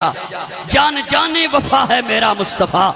جان جانے وفا ہے میرا مصطفیٰ،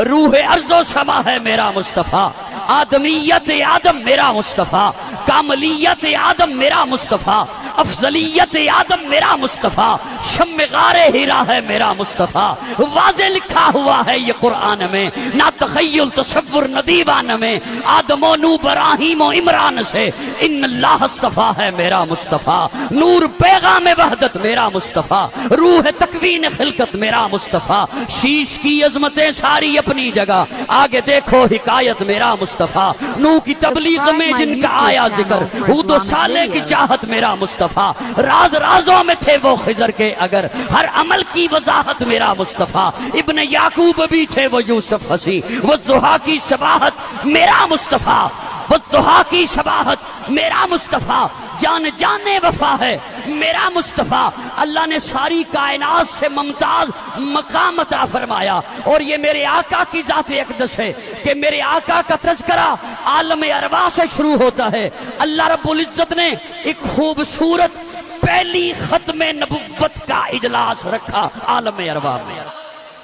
روح ارض و سما ہے میرا مصطفیٰ، آدمیت آدم میرا مصطفیٰ، کاملیت آدم میرا مصطفیٰ، افضلیت آدم میرا مصطفیٰ، شم غار ہیرا ہے میرا مصطفیٰ، واضح لکھا ہوا ہے یہ قرآن میں، نہ تخیل تصور ندیوان میں، آدم و نو ابراہیم و عمران سے ان اللہ اصطفیٰ ہے میرا مصطفیٰ، نور پیغام وحدت میرا مصطفیٰ، روح تکوین خلقت میرا مصطفیٰ، شیش کی عظمتیں ساری اپنی جگہ، آگے دیکھو حکایت میرا مصطفیٰ، نو کی تبلیغ میں جن کا آیا ذکر، ہود و صالح کی چاہت میرا مصطفیٰ، راز رازوں میں تھے وہ خضر کے اگر، ہر عمل کی وضاحت میرا مصطفیٰ، ابن یعقوب بھی تھے وہ یوسف حسی، والضحیٰ کی شباہت میرا مصطفیٰ، والضحیٰ کی شباہت میرا مصطفیٰ، جان جانے وفا ہے میرا مصطفیٰ، اللہ نے ساری کائنات سے ممتاز مقام عطا فرمایا، اور یہ میرے آقا کی ذات اقدس ہے کہ میرے آقا کا تذکرہ عالم ارواح سے شروع ہوتا ہے۔ اللہ رب العزت نے ایک خوبصورت پہلی ختم نبوت کا اجلاس رکھا عالم ارواح میں،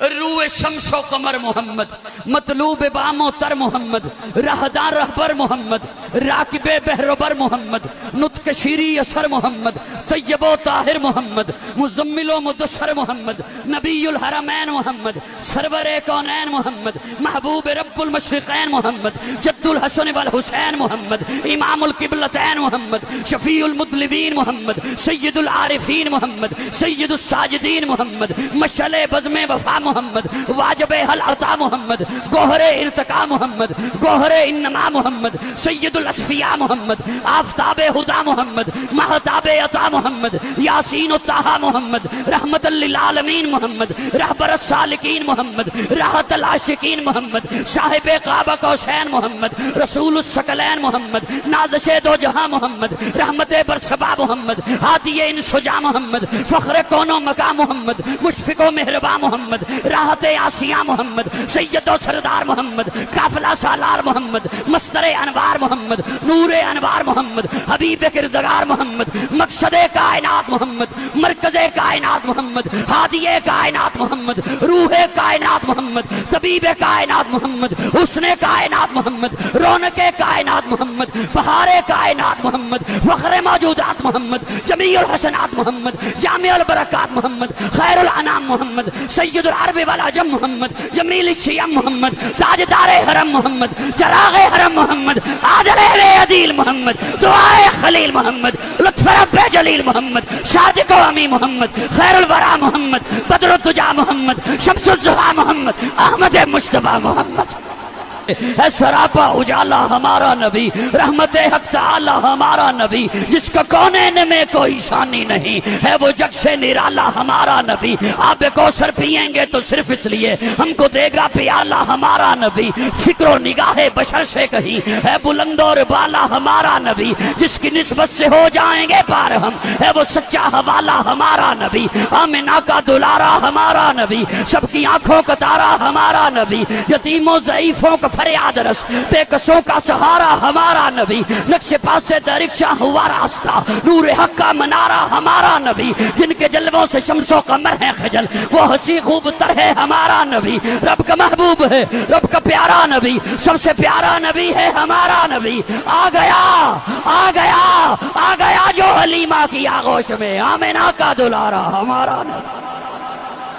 روح شمس و قمر محمد، مطلوب بام و تر محمد، راہدار رہبر محمد، راکب بحر بر محمد، نطق شیری اثر محمد، طیب و طاہر محمد، مزمل و مدثر محمد، نبی الحرمین محمد، سرور کونین محمد، محبوب رب المشرقین محمد، جد الحسن والحسین محمد، امام القبلتین محمد، شفیع المطلبین محمد، سید العارفین محمد، سید الساجدین محمد، مشعل بزم وفا محمد، واجب حل عطا محمد، گوہر ارتقا محمد، گوہر انما محمد، سید الاسفیاء محمد، آفتاب ہدا محمد، مہتاب عطا محمد، یاسین الطہا محمد، رحمت للعالمین محمد، رہبر السالکین محمد، راحت العاشقین محمد، صاحب قاب قوسین محمد، رسول الثقلین محمد، نازش دو جہاں محمد، رحمت برسبا محمد، ہادی انسجا محمد، فخر کون و مقام محمد، مشفق و مہرباں محمد، راحت آسیہ محمد، سید و سردار محمد، قافلہ سالار محمد، مصدر انوار محمد، نور انوار محمد، حبیب کردگار محمد، مقصد کائنات محمد، مرکز کائنات محمد، ہادی کائنات محمد، روح کائنات محمد، طبیب کائنات محمد، حسن کائنات محمد، رونق کائنات محمد، بہار کائنات محمد، فخر موجودات محمد، جمیع الحسنات محمد، جامع البرکات محمد، خیر الانام محمد، سید العرب والعجم محمد، جمیل الشیام محمد، تاجدار حرم محمد، چراغ حرم محمد، عادل عدیل محمد، دعائے خلیل محمد، لطف رب جلیل محمد، صادق و امی محمد، خیر الورا محمد، بدر الدجا محمد، شمس الضحیٰ محمد، احمد مجتبی محمد، ہے سراپا اجالا ہمارا نبی، رحمت حق تعالی ہمارا نبی، جس کا کونین میں کوئی ثانی نہیں، ہے وہ جگ سے نرالا ہمارا نبی، آب کوثر پئیں گے تو صرف اس لیے ہم کو دے گا پیالہ ہمارا نبی، فکر و نگاہ بشر سے کہیں ہے بلند اور بالا ہمارا نبی، جس کی نسبت سے ہو جائیں گے پار ہم، ہے وہ سچا حوالہ ہمارا نبی، آمنہ کا دلارا ہمارا نبی، سب کی آنکھوں کا تارا ہمارا نبی، یتیموں ضعیفوں کا فریاد رس، بے کسوں کا سہارا ہمارا نبی، نقش پاس سے درکشاں ہوا راستہ، نور حق کا منارہ ہمارا نبی، جن کے جلووں سے شمس و قمر ہے خجل، وہ ہنسی خوب تر ہے ہمارا نبی، رب کا محبوب ہے، رب کا پیارا نبی، سب سے پیارا نبی ہے ہمارا نبی، آ گیا آ گیا آ گیا جو حلیمہ کی آغوش میں، آمنہ کا دلارا ہمارا نبی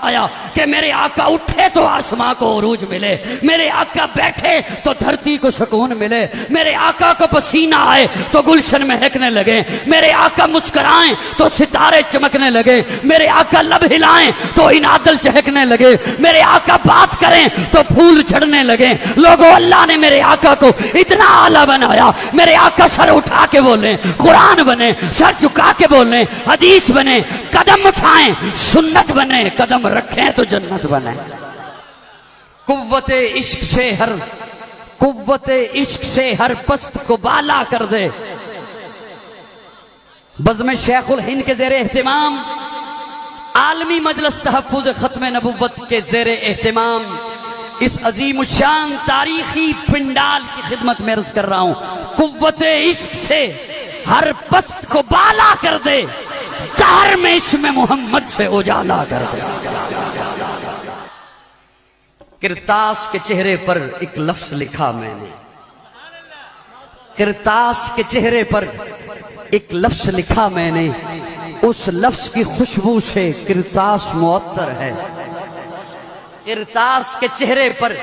آیا، کہ میرے آقا اٹھے تو آسمان کو عروج ملے، میرے آقا بیٹھے تو دھرتی کو سکون ملے، میرے آقا کو پسینہ آئے تو گلشن مہکنے لگے، میرے آقا مسکرائیں تو ستارے چمکنے لگے، میرے آقا لب ہلائیں تو انادل چہکنے لگے، میرے آقا بات کریں تو پھول جھڑنے لگے، لوگوں اللہ نے میرے آقا کو اتنا اعلیٰ بنایا، میرے آقا سر اٹھا کے بولیں قرآن بنے، سر چکا کے بولیں حدیث بنے، قدم اٹھائیں سنت بنے، قدم رکھیں تو جنت بنے، قوت عشق سے ہر پست کو بالا کر دے، بزم شیخ الہند کے زیر اہتمام عالمی مجلس تحفظ ختم نبوت کے زیر اہتمام اس عظیم الشان تاریخی پنڈال کی خدمت میں عرض کر رہا ہوں، قوت عشق سے ہر پست کو بالا کر دے، دہر میں اسم محمد سے اجالا کر دے۔ کرتاس کے چہرے پر ایک لفظ لکھا میں نے، کرتاس کے چہرے پر ایک لفظ لکھا میں نے، اس لفظ کی خوشبو سے کرتاس معطر ہے۔ کرتاس کے چہرے پر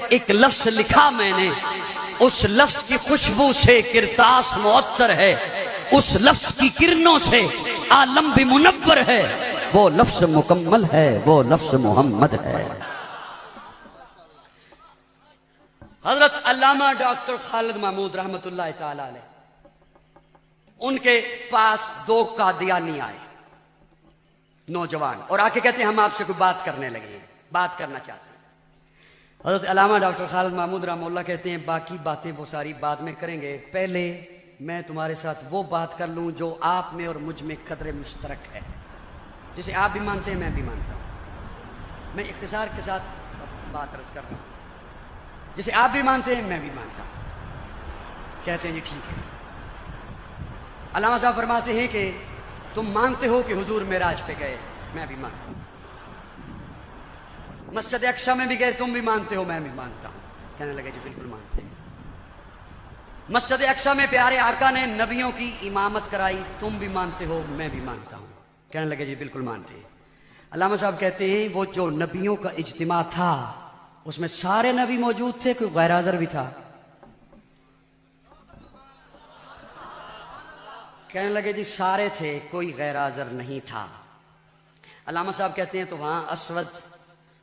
ایک لفظ لکھا میں نے، اس لفظ کی خوشبو سے کرتاس معطر ہے، اس لفظ کی کرنوں سے عالم بھی منور ہے، وہ لفظ مکمل ہے، وہ لفظ محمد ہے۔ حضرت علامہ ڈاکٹر خالد محمود رحمت اللہ تعالی علیہ، ان کے پاس دو قادیانی آئے نوجوان، اور آ کے کہتے ہیں ہم آپ سے کوئی بات کرنے لگے ہیں، بات کرنا چاہتے ہیں۔ حضرت علامہ ڈاکٹر خالد محمود رحمۃ اللہ کہتے ہیں باقی باتیں وہ ساری بعد میں کریں گے، پہلے میں تمہارے ساتھ وہ بات کر لوں جو آپ میں اور مجھ میں قدر مشترک ہے، جسے آپ بھی مانتے ہیں میں بھی مانتا ہوں۔ میں اختصار کے ساتھ بات عرض کر رہا ہوں، جسے آپ بھی مانتے ہیں میں بھی مانتا ہوں۔ کہتے ہیں جی ٹھیک ہے۔ علامہ صاحب فرماتے ہیں کہ تم مانتے ہو کہ حضور معراج پہ گئے، میں بھی مانتا ہوں۔ مسجد اقصی میں بھی گئے، تم بھی مانتے ہو میں بھی مانتا ہوں۔ کہنے لگے جی بالکل مانتے ہیں۔ مسجد اقصی میں پیارے آقا نے نبیوں کی امامت کرائی، تم بھی مانتے ہو میں بھی مانتا ہوں۔ کہنے لگے جی بالکل مانتے ہیں۔ علامہ صاحب کہتے ہیں وہ جو نبیوں کا اجتماع تھا اس میں سارے نبی موجود تھے، کوئی غیر حاضر بھی تھا؟ کہنے لگے جی سارے تھے، کوئی غیر حاضر نہیں تھا۔ علامہ صاحب کہتے ہیں تو وہاں اسود،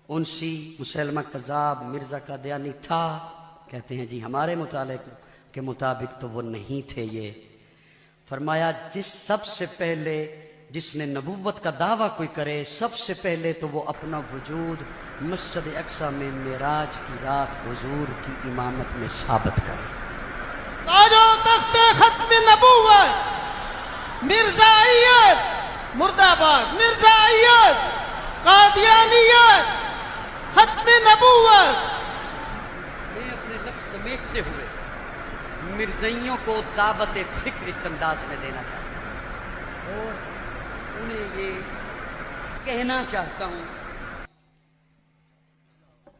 انسی، مسلمہ کذاب، مرزا قادیانی تھا؟ کہتے ہیں جی ہمارے مطالعے کے مطابق تو وہ نہیں تھے۔ یہ فرمایا جس سب سے پہلے جس نے نبوت کا دعویٰ کوئی کرے، سب سے پہلے تو وہ اپنا وجود مسجد اقصی میں معراج کی رات حضور کی امامت میں ثابت کرے۔ تاج و تخت ختم نبوت، مرزائیت مرد آباد، مرزائیت قادیانیت ختم نبوت۔ میں اپنے لفظ سمیٹتے ہوئے مرزائیوں کو دعوت فکر اس انداز میں دینا چاہتا ہوں اور انہیں یہ کہنا چاہتا ہوں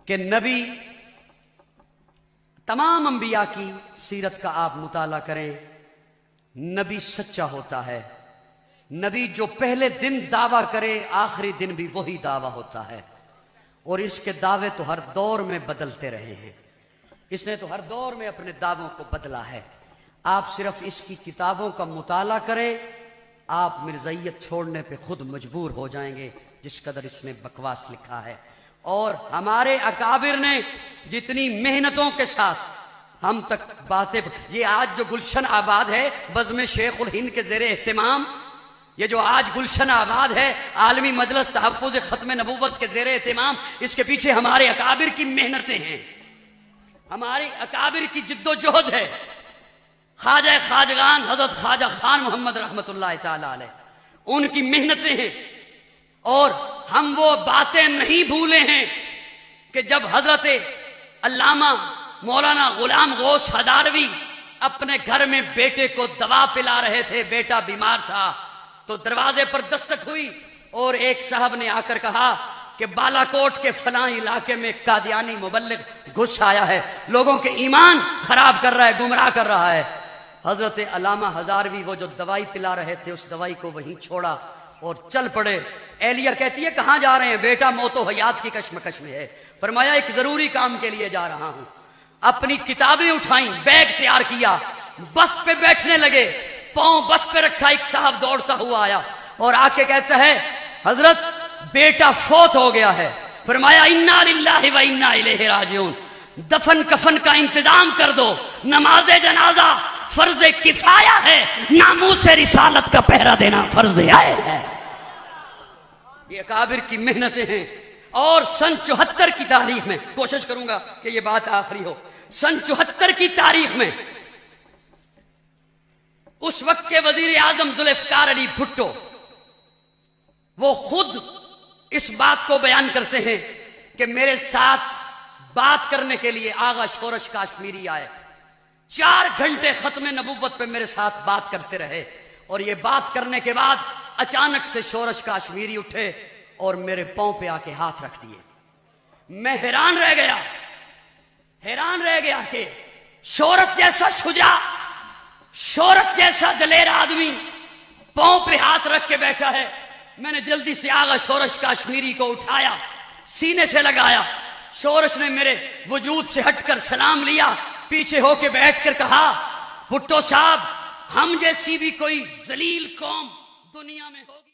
کہ نبی، تمام انبیاء کی سیرت کا آپ مطالعہ کریں، نبی سچا ہوتا ہے۔ نبی جو پہلے دن دعویٰ کرے آخری دن بھی وہی دعویٰ ہوتا ہے، اور اس کے دعوے تو ہر دور میں بدلتے رہے ہیں، اس نے تو ہر دور میں اپنے دعووں کو بدلا ہے۔ آپ صرف اس کی کتابوں کا مطالعہ کریں، آپ مرزائیت چھوڑنے پہ خود مجبور ہو جائیں گے، جس قدر اس نے بکواس لکھا ہے۔ اور ہمارے اکابر نے جتنی محنتوں کے ساتھ ہم تک باتیں، یہ آج جو گلشن آباد ہے بزم شیخ الہند کے زیر اہتمام، یہ جو آج گلشن آباد ہے عالمی مجلس تحفظ ختم نبوت کے زیر اہتمام، اس کے پیچھے ہمارے اکابر کی محنتیں ہیں، ہمارے اکابر کی جد و جہد ہے۔ خواجہ خواجگان حضرت خواجہ خان محمد رحمت اللہ تعالی علیہ، ان کی محنتیں ہیں، اور ہم وہ باتیں نہیں بھولے ہیں کہ جب حضرت علامہ مولانا غلام غوث ہداروی اپنے گھر میں بیٹے کو دوا پلا رہے تھے، بیٹا بیمار تھا، تو دروازے پر دستک ہوئی اور ایک صاحب نے آ کر کہا کہ بالا کوٹ کے فلاں علاقے میں قادیانی مبلغ گھس آیا ہے، لوگوں کے ایمان خراب کر رہا ہے، گمراہ کر رہا ہے۔ حضرت علامہ ہزاروی وہ جو دوائی پلا رہے تھے اس دوائی کو وہیں چھوڑا اور چل پڑے۔ اہلیہ کہتی ہے کہاں جا رہے ہیں؟ بیٹا موت و حیات کی کشمکش میں ہے۔ فرمایا ایک ضروری کام کے لیے جا رہا ہوں۔ اپنی کتابیں اٹھائیں، بیگ تیار کیا، بس پہ بیٹھنے لگے، پاؤں بس پہ رکھا، ایک صاحب دوڑتا ہوا آیا اور آ کے کہتا ہے حضرت بیٹا فوت ہو گیا ہے۔ فرمایا انا للہ و انا الیہ راجعون، دفن کفن کا انتظام کر دو، نماز جنازہ فرض کفایہ ہے، ناموس رسالت کا پہرا دینا فرض عین ہے۔ یہ اکابر کی محنتیں ہیں۔ اور سن 74 کی تاریخ میں، کوشش کروں گا کہ یہ بات آخری ہو، سن 74 کی تاریخ میں اس وقت کے وزیر اعظم ذوالفقار علی بھٹو وہ خود اس بات کو بیان کرتے ہیں کہ میرے ساتھ بات کرنے کے لیے آغا شورش کاشمیری آئے، 4 گھنٹے ختم نبوت پہ میرے ساتھ بات کرتے رہے، اور یہ بات کرنے کے بعد اچانک سے شورش کاشمیری اٹھے اور میرے پاؤں پہ آ کے ہاتھ رکھ دیے. میں حیران رہ گیا کہ شورش جیسا شجاع، شورش جیسا دلیر آدمی پاؤں پہ ہاتھ رکھ کے بیٹھا ہے. میں نے جلدی سے آغا شورش کاشمیری کو اٹھایا، سینے سے لگایا. شورش نے میرے وجود سے ہٹ کر سلام لیا، پیچھے ہو کے بیٹھ کر کہا، بھٹو صاحب ہم جیسی بھی کوئی ذلیل قوم دنیا میں ہوگی.